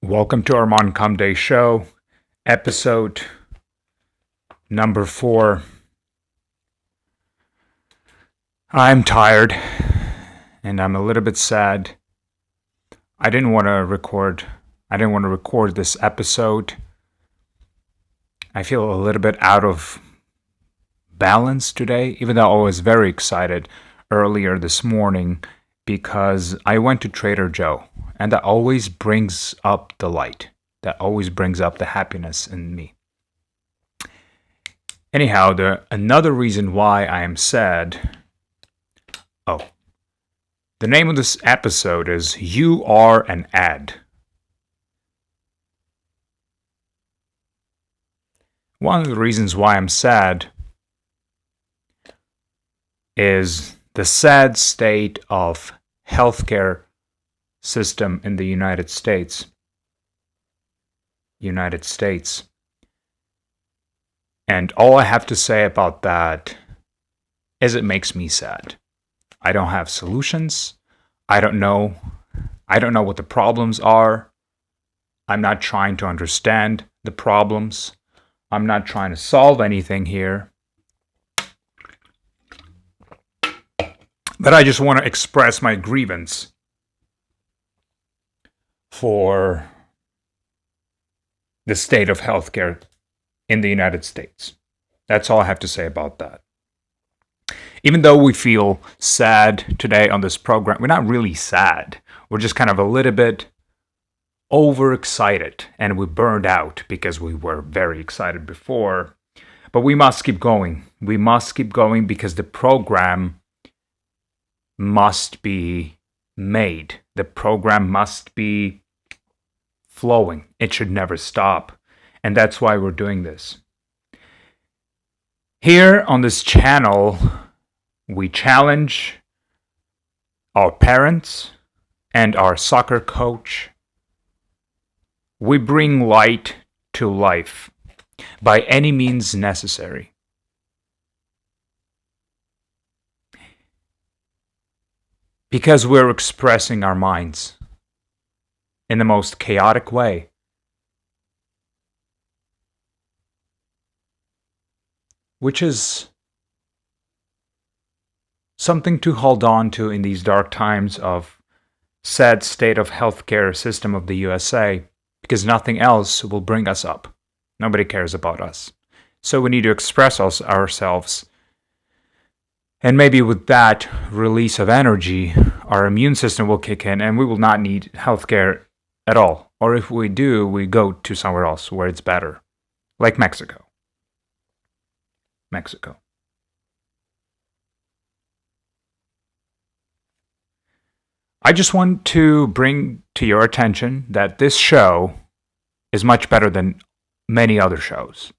Welcome to ArmandComdeyShow, episode number 4. I'm tired, and I'm a little bit sad. I didn't want to record this episode. I feel a little bit out of balance today, even though I was very excited earlier this morning because I went to Trader Joe. And that always brings up the light. That always brings up the happiness in me. Anyhow, another reason why I am sad. The name of this episode is You Are an Ad. One of the reasons why I'm sad is the sad state of healthcare system in the United States. And all I have to say about that is it makes me sad. I don't have solutions. I don't know what the problems are. I'm not trying to understand the problems. I'm not trying to solve anything here. But I just want to express my grievance for the state of healthcare in the United States. That's all I have to say about that. Even though we feel sad today on this program, we're not really sad. We're just kind of a little bit overexcited, and we burned out because we were very excited before. But we must keep going. We must keep going because the program must be made. The program must be flowing. It should never stop. And that's why we're doing this. Here on this channel, we challenge our parents and our soccer coach. We bring light to life by any means necessary. Because we're expressing our minds in the most chaotic way. Which is something to hold on to in these dark times of sad state of healthcare system of the USA, because nothing else will bring us up. Nobody cares about us. So we need to express ourselves. And maybe with that release of energy, our immune system will kick in and we will not need healthcare at all. Or if we do, we go to somewhere else where it's better. Like Mexico. I just want to bring to your attention that this show is much better than many other shows.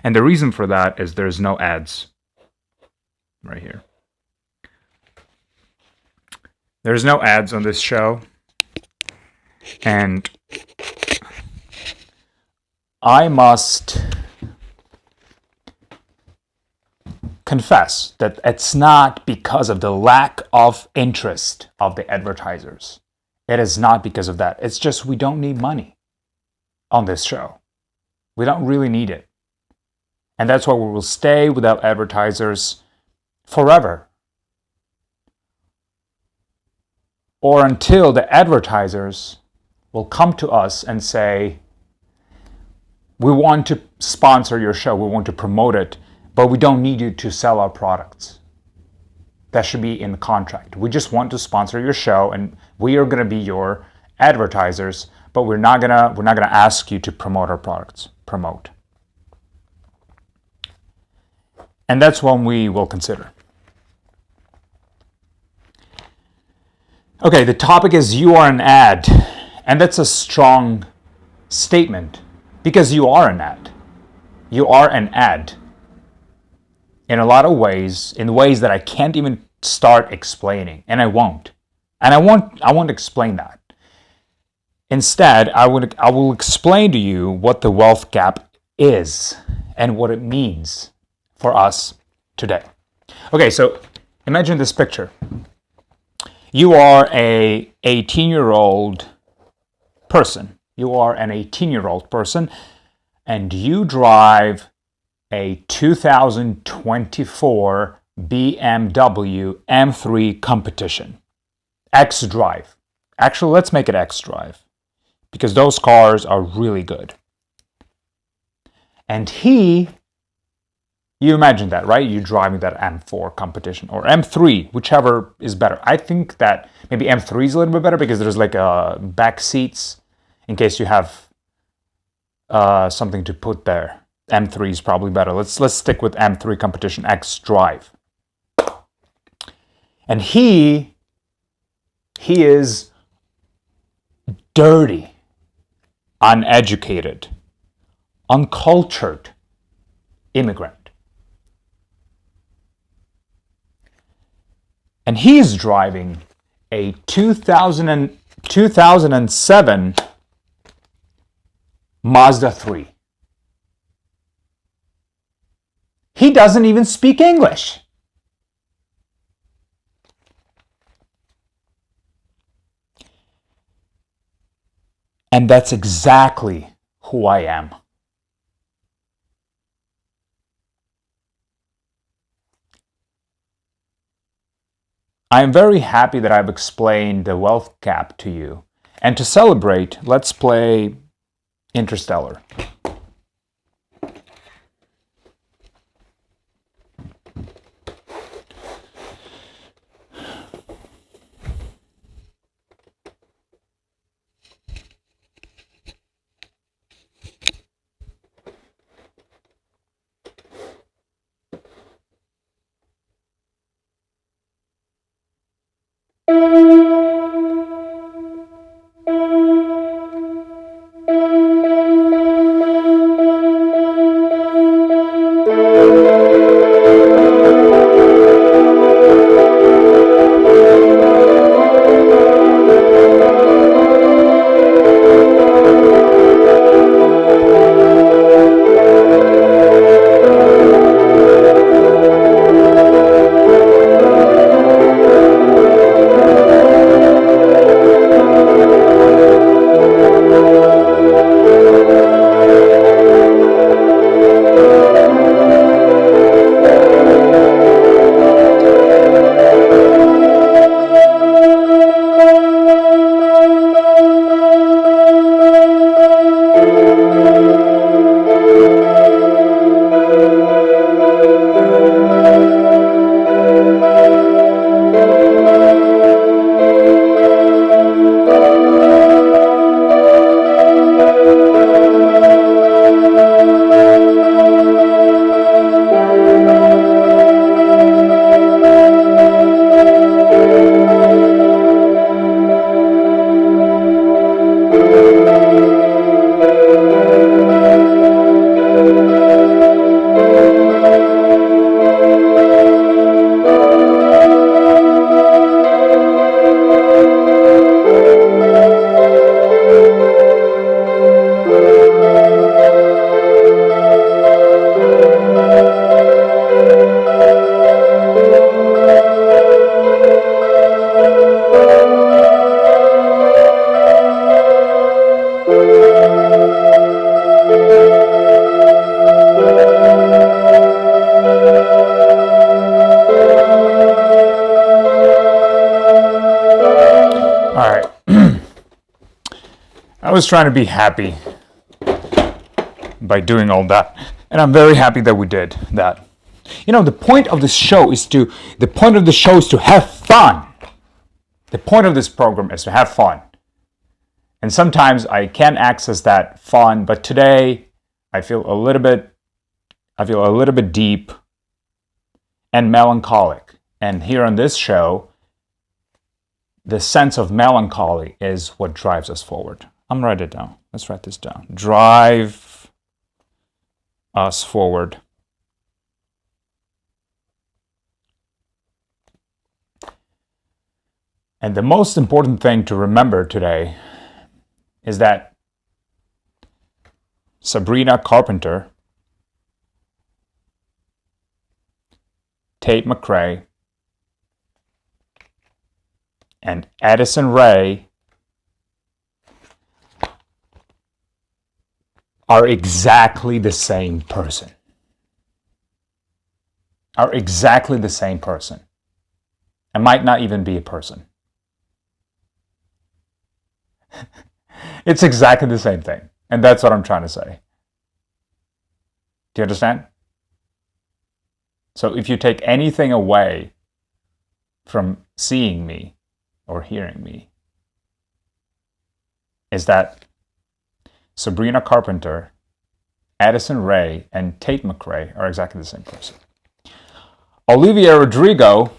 And the reason for that is there's no ads. Right here. There's no ads on this show. And I must confess that it's not because of the lack of interest of the advertisers. It is not because of that. It's just we don't need money on this show. We don't really need it. And that's why we will stay without advertisers forever. Or until the advertisers will come to us and say, we want to sponsor your show, we want to promote it, but we don't need you to sell our products. That should be in the contract. We just want to sponsor your show and we are going to be your advertisers, but we're not going to ask you to promote our products. And that's one we will consider. Okay, the topic is you are an ad. And that's a strong statement because you are an ad. You are an ad. In a lot of ways, in ways that I can't even start explaining, and I won't. And I won't explain that. Instead, I will explain to you what the wealth gap is and what it means for us today. Okay, so imagine this picture. You are a 18-year-old person. You are an 18-year-old person and you drive a 2024 BMW M3 Competition. X-Drive. Actually, let's make it X-Drive because those cars are really good. And you imagine that, right? You're driving that M4 Competition or M3, whichever is better. I think that maybe M3 is a little bit better because there's like back seats in case you have something to put there. M3 is probably better. Let's stick with M3 Competition X-Drive. And he is dirty, uneducated, uncultured immigrant. And he's driving a 2007 Mazda 3. He doesn't even speak English. And that's exactly who I am. I am very happy that I've explained the wealth gap to you. And to celebrate, let's play Interstellar. I was trying to be happy by doing all that, and I'm very happy that we did that. You know, the point of the show is to have fun. The point of this program is to have fun. And sometimes I can't access that fun, but today I feel a little bit deep and melancholic. And here on this show, the sense of melancholy is what drives us forward. I'm writing it down. Let's write this down. Drive us forward. And the most important thing to remember today is that Sabrina Carpenter, Tate McRae, and Addison Rae are exactly the same person. Are exactly the same person. It might not even be a person. It's exactly the same thing. And that's what I'm trying to say. Do you understand? So if you take anything away from seeing me or hearing me, is that Sabrina Carpenter, Addison Rae, and Tate McRae are exactly the same person. Olivia Rodrigo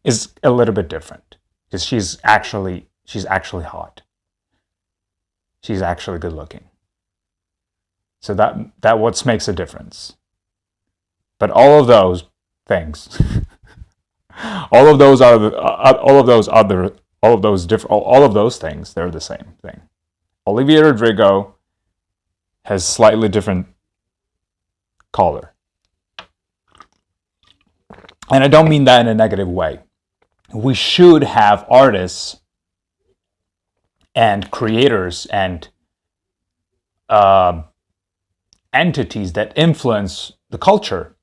is a little bit different because she's actually hot. She's actually good looking. So that what makes a difference. But all of those things, all of those things, they're the same thing. Olivia Rodrigo has slightly different color. And I don't mean that in a negative way. We should have artists and creators and entities that influence the culture.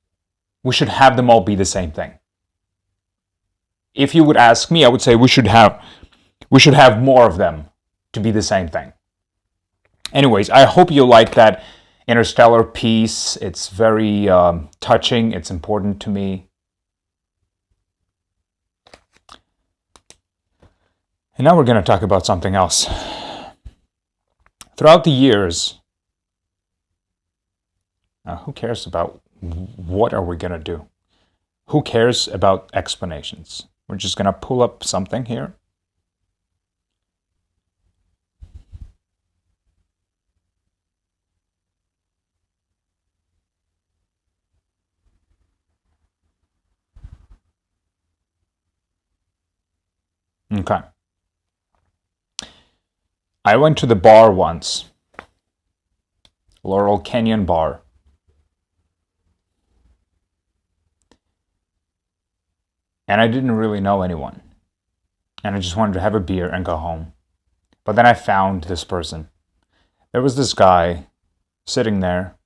We should have them all be the same thing. If you would ask me, I would say we should have more of them to be the same thing. Anyways, I hope you like that Interstellar piece. It's very touching. It's important to me. And now we're going to talk about something else. Throughout the years, who cares about what are we going to do? Who cares about explanations? We're just going to pull up something here. Okay. I went to the bar once, Laurel Canyon Bar. And I didn't really know anyone. And I just wanted to have a beer and go home. But then I found this person. There was this guy sitting there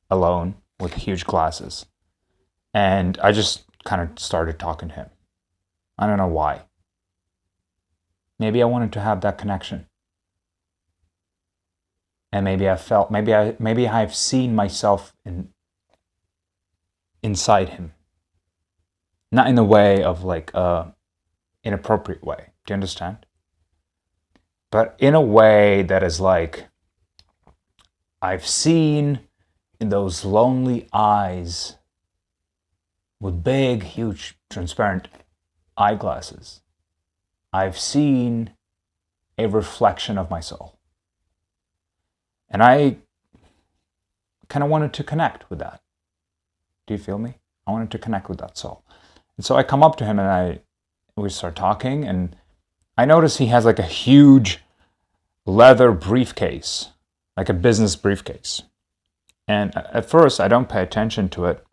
alone with huge glasses. And I just kind of started talking to him. I don't know why. Maybe I wanted to have that connection. And maybe I've seen myself inside him. Not in a way of like inappropriate way. Do you understand? But in a way that is like, I've seen in those lonely eyes with big, huge, transparent eyeglasses, I've seen a reflection of my soul. And I kind of wanted to connect with that. Do you feel me? I wanted to connect with that soul. And so I come up to him and we start talking, and I notice he has like a huge leather briefcase, like a business briefcase. And at first I don't pay attention to it.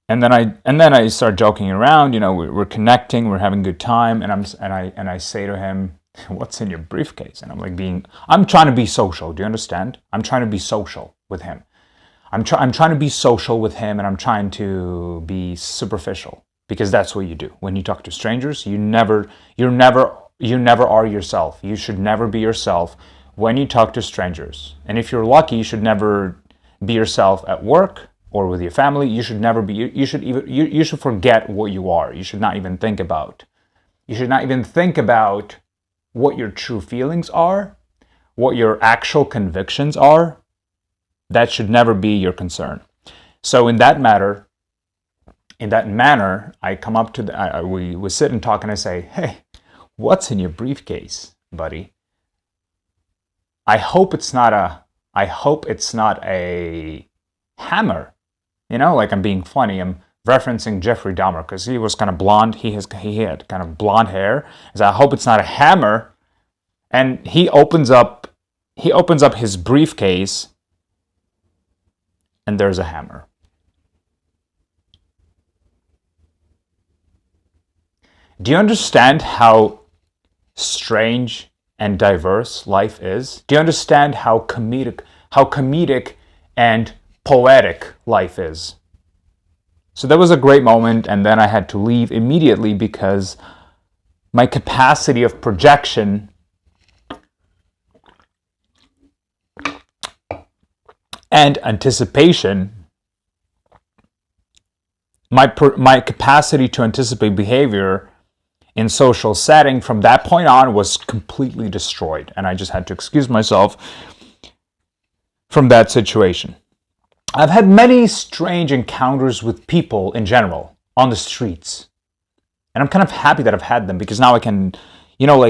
And then I start joking around, we're connecting, we're having a good time, and I say to him, "What's in your briefcase?" And I'm trying to be social. Do you understand? I'm trying to be social with him. I'm trying to be social with him, and I'm trying to be superficial, because that's what you do when you talk to strangers. You never are yourself. You should never be yourself when you talk to strangers. And if you're lucky, you should never be yourself at work or with your family. You should never be. You should forget what you are. You should not even think about. You should not even think about what your true feelings are, what your actual convictions are. That should never be your concern. So in that manner, I come up to we sit and talk, and I say, "Hey, what's in your briefcase, buddy? I hope it's not a hammer." Like I'm being funny. I'm referencing Jeffrey Dahmer because he was kind of blonde. He had kind of blonde hair. So I hope it's not a hammer. And he opens up his briefcase, and there's a hammer. Do you understand how strange and diverse life is? Do you understand how comedic and poetic life is? So that was a great moment, and then I had to leave immediately because my capacity of projection and anticipation, my capacity to anticipate behavior in social setting from that point on was completely destroyed, and I just had to excuse myself from that situation. I've had many strange encounters with people in general on the streets, and I'm kind of happy that I've had them because now I can,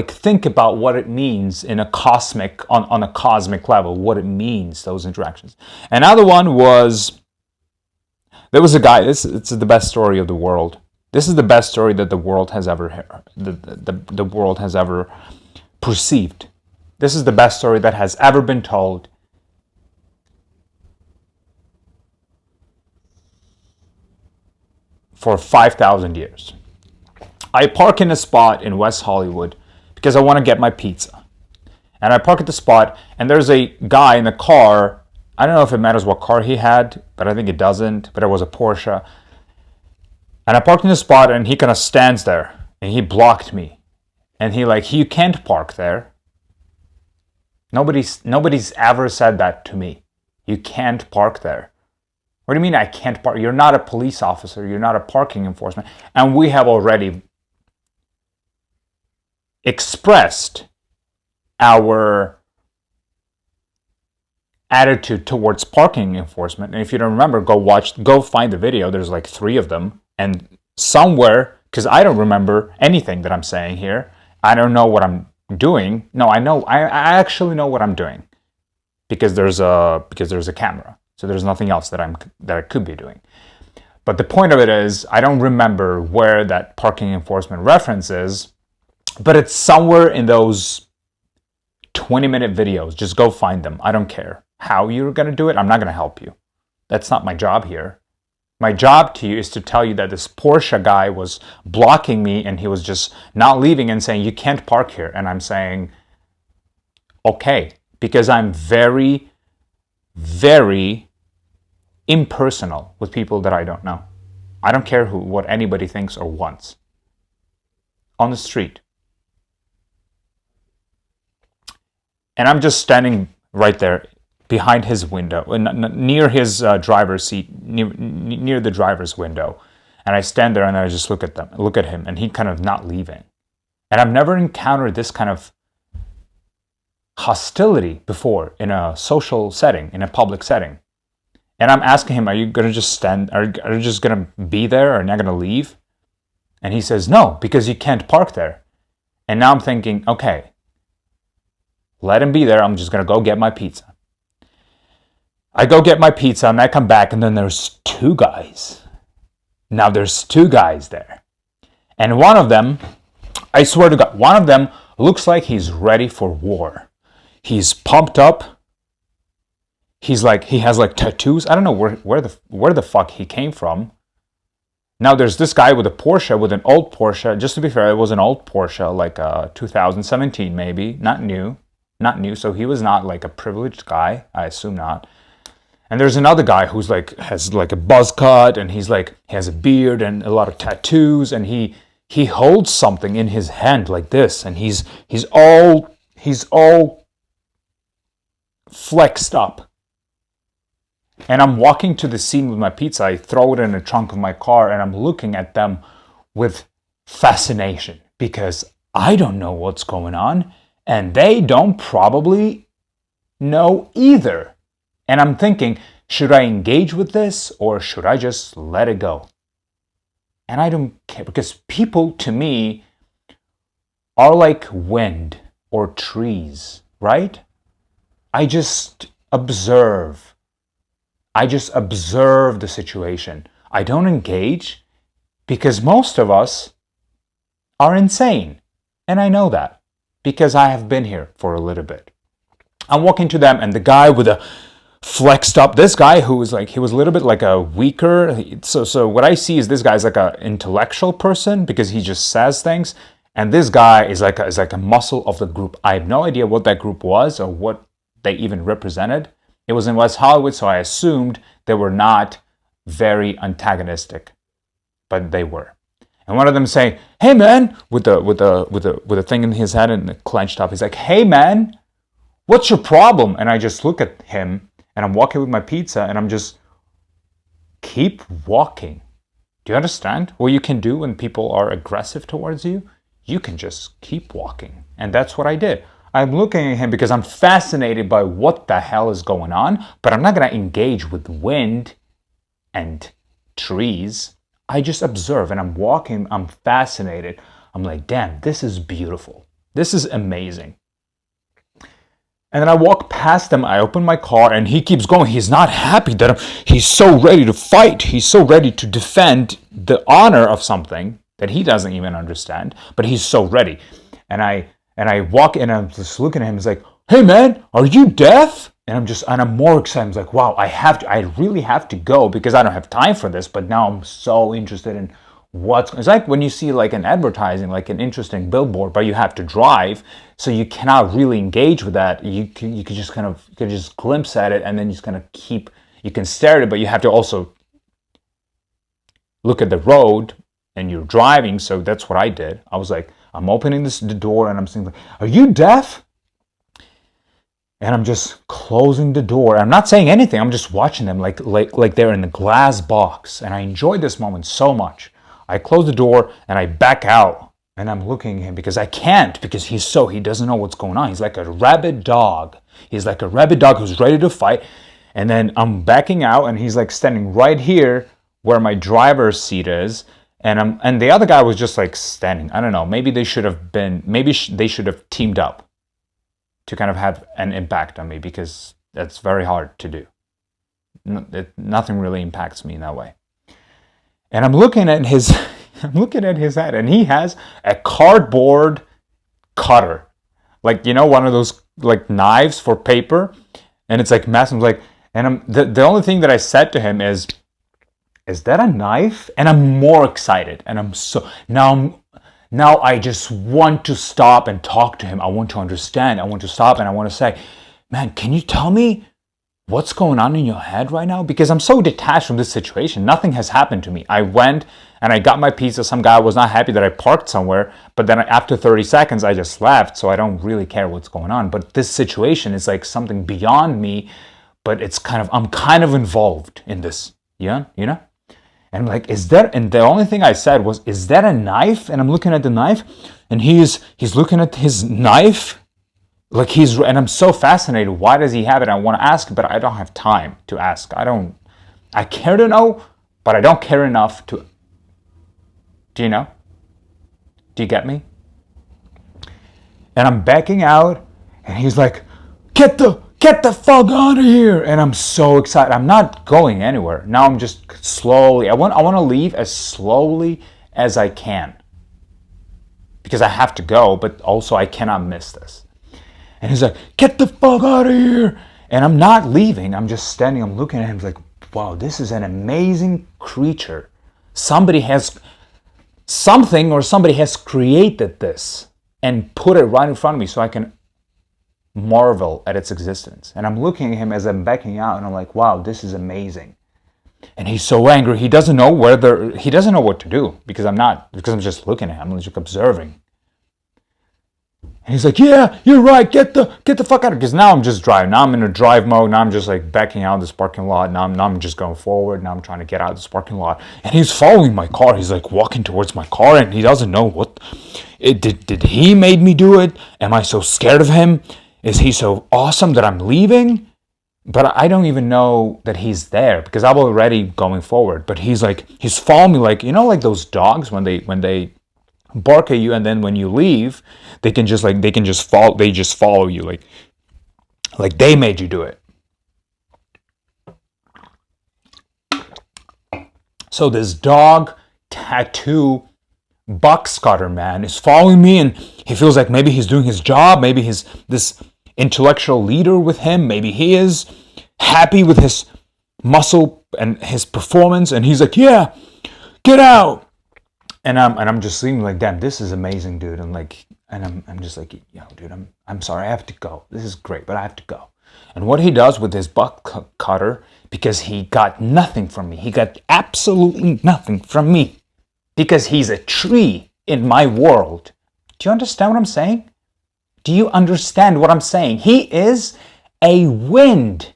think about what it means in a cosmic on a cosmic level, what it means, those interactions. Another one was, there was a guy. It's the best story of the world. This is the best story that the world has ever heard, the world has ever perceived. This is the best story that has ever been told. For 5,000 years. I park in a spot in West Hollywood because I want to get my pizza. And I park at the spot, and there's a guy in the car. I don't know if it matters what car he had, but I think it doesn't. But it was a Porsche. And I parked in the spot, and he kind of stands there, and he blocked me. And you can't park there. Nobody's ever said that to me. You can't park there. What do you mean I can't park? You're not a police officer. You're not a parking enforcement. And we have already expressed our attitude towards parking enforcement. And if you don't remember, go find the video. There's like 3 of them. And somewhere, because I don't remember anything that I'm saying here. I don't know what I'm doing. No, I know. I actually know what I'm doing because there's a camera. So there's nothing else that I could be doing. But the point of it is, I don't remember where that parking enforcement reference is, but it's somewhere in those 20-minute videos. Just go find them. I don't care how you're going to do it. I'm not going to help you. That's not my job here. My job to you is to tell you that this Porsche guy was blocking me and he was just not leaving and saying, you can't park here. And I'm saying, okay, because I'm very, very impersonal with people that I don't know. I don't care what anybody thinks or wants. On the street. And I'm just standing right there behind his window, near his driver's seat, near the driver's window. And I stand there and I just look at him, and he kind of not leaving. And I've never encountered this kind of hostility before in a social setting, in a public setting. And I'm asking him, are you going to just stand? Are you just going to be there? Or not going to leave? And he says, no, because you can't park there. And now I'm thinking, okay, let him be there. I'm just going to go get my pizza. I go get my pizza and I come back, and then there's 2 guys. Now there's 2 guys there. And one of them, I swear to God, one of them looks like he's ready for war. He's pumped up. He has tattoos. I don't know where the fuck he came from. Now there's this guy with a Porsche, with an old Porsche. Just to be fair, it was an old Porsche, like 2017 maybe, not new. So he was not like a privileged guy. I assume not. And there's another guy who's has a buzz cut, and he has a beard and a lot of tattoos, and he holds something in his hand like this, and he's all flexed up. And I'm walking to the scene with my pizza. I throw it in the trunk of my car, and I'm looking at them with fascination because I don't know what's going on, and they don't probably know either. And I'm thinking, should I engage with this or should I just let it go? And I don't care, because people to me are like wind or trees, right? I just observe the situation. I don't engage because most of us are insane. And I know that because I have been here for a little bit. I'm walking to them, and the guy with a flexed up, this guy who was he was a little bit like a weaker. So what I see is this guy's like an intellectual person because he just says things. And this guy is like a muscle of the group. I have no idea what that group was or what they even represented. It was in West Hollywood, so I assumed they were not very antagonistic, but they were. And one of them saying, "Hey man," with the thing in his head and clenched up. He's like, "Hey man, what's your problem?" And I just look at him, and I'm walking with my pizza, and I'm just keep walking. Do you understand what you can do when people are aggressive towards you? You can just keep walking. And that's what I did. I'm looking at him because I'm fascinated by what the hell is going on, but I'm not going to engage with wind and trees. I just observe, and I'm walking, I'm fascinated. I'm like, damn, this is beautiful. This is amazing. And then I walk past him, I open my car, and he keeps going. He's not happy that he's so ready to fight. He's so ready to defend the honor of something that he doesn't even understand, but he's so ready. And I walk in, and I'm just looking at him. He's like, "Hey man, are you deaf?" And I'm more excited. I'm like, wow, I really have to go because I don't have time for this, but now I'm so interested in it's like when you see like an advertising, like an interesting billboard, but you have to drive, so you cannot really engage with that. You can just glimpse at it, and then you just kind of you can stare at it, but you have to also look at the road, and you're driving. So that's what I did. I was like, I'm opening the door, and I'm saying, like, "Are you deaf?" And I'm just closing the door. I'm not saying anything. I'm just watching them like they're in a glass box. And I enjoyed this moment so much. I close the door and I back out. And I'm looking at him because I can't, because he doesn't know what's going on. He's like a rabid dog. He's like a rabid dog who's ready to fight. And then I'm backing out, and he's like standing right here where my driver's seat is. And the other guy was just like standing. I don't know. Maybe they should have teamed up to kind of have an impact on me, because that's very hard to do. Nothing really impacts me in that way. And I'm looking at his head, and he has a cardboard cutter, like, one of those like knives for paper, and it's like massive. Like, and the only thing that I said to him is that a knife? And I'm more excited, and I'm so now I just want to stop and talk to him. I want to understand. I want to stop, and I want to say, "Man, can you tell me what's going on in your head right now?" Because I'm so detached from this situation. Nothing has happened to me. I went and I got my pizza. Some guy was not happy that I parked somewhere, but then after 30 seconds, I just left. So I don't really care what's going on. But this situation is like something beyond me, but I'm kind of involved in this. Yeah, And I'm like, and the only thing I said was, "Is that a knife?" And I'm looking at the knife, and he's looking at his knife, and I'm so fascinated. Why does he have it? I want to ask, but I don't have time to ask. I care to know, but I don't care enough to, do you know? Do you get me? And I'm backing out, and he's like, Get the fuck out of here!" And I'm so excited. I'm not going anywhere. Now I'm just slowly. I want to leave as slowly as I can, because I have to go, but also I cannot miss this. And he's like, "Get the fuck out of here!" And I'm not leaving. I'm just standing. I'm looking at him like, wow, this is an amazing creature. Somebody has created this and put it right in front of me, so I can marvel at its existence. And I'm looking at him as I'm backing out, and I'm like, wow, this is amazing. And he's so angry. He doesn't know what to do, because I'm just looking at him. I'm just observing. And he's like, "Yeah, you're right. Get the fuck out of here." Because now I'm just driving. Now I'm in a drive mode. Now I'm just like backing out of this parking lot. Now I'm just going forward. Now I'm trying to get out of this parking lot. And he's following my car. He's like walking towards my car, and he doesn't know did he made me do it? Am I so scared of him? Is he so awesome that I'm leaving? But I don't even know that he's there, because I'm already going forward. But he's following me, like, like those dogs when they bark at you, and then when you leave, they just follow you, like they made you do it. So this dog tattoo box cutter man is following me, and he feels like maybe he's doing his job. Maybe he's this intellectual leader with him. Maybe he is happy with his muscle and his performance, and he's like, "Yeah, get out." And I'm just thinking like, damn, this is amazing, dude. And I'm just like, yo, dude, I'm sorry, I have to go. This is great, but I have to go. And what he does with his buck cutter, because he got nothing from me. He got absolutely nothing from me. Because he's a tree in my world. Do you understand what I'm saying? Do you understand what I'm saying? He is a wind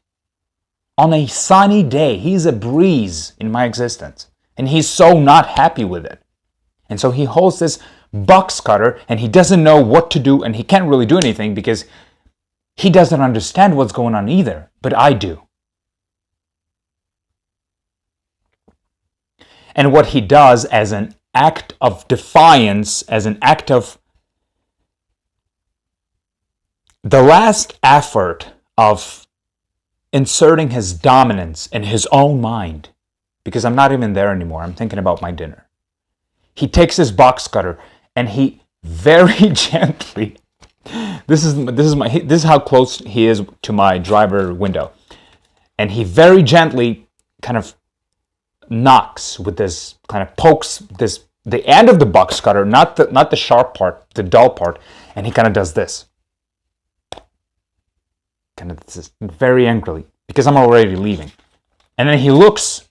on a sunny day. He's a breeze in my existence. And he's so not happy with it. And so he holds this box cutter and he doesn't know what to do, and he can't really do anything because he doesn't understand what's going on either. But I do. And what he does as an act of defiance, as an act of the last effort of inserting his dominance in his own mind, because I'm not even there anymore. I'm thinking about my dinner. He takes his box cutter and he very gently, this is how close he is to my driver window, and he very gently kind of knocks with this, kind of pokes the end of the box cutter, not the sharp part, the dull part, and he kind of does this, kind of this very angrily, because I'm already leaving, and then he looks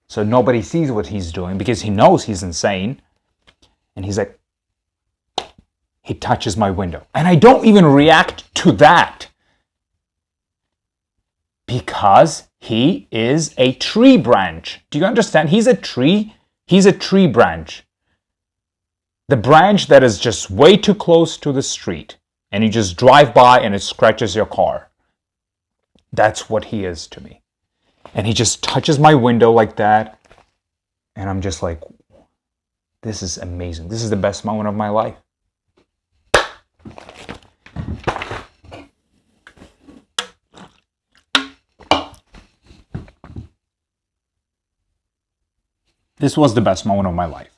so nobody sees what he's doing because he knows he's insane, and he's like, he touches my window, and I don't even react to that because he is a tree branch. Do you understand? He's a tree. He's a tree branch. The branch that is just way too close to the street, and you just drive by and it scratches your car. That's what he is to me. And he just touches my window like that, and I'm just like, this is amazing. This is the best moment of my life. This was the best moment of my life.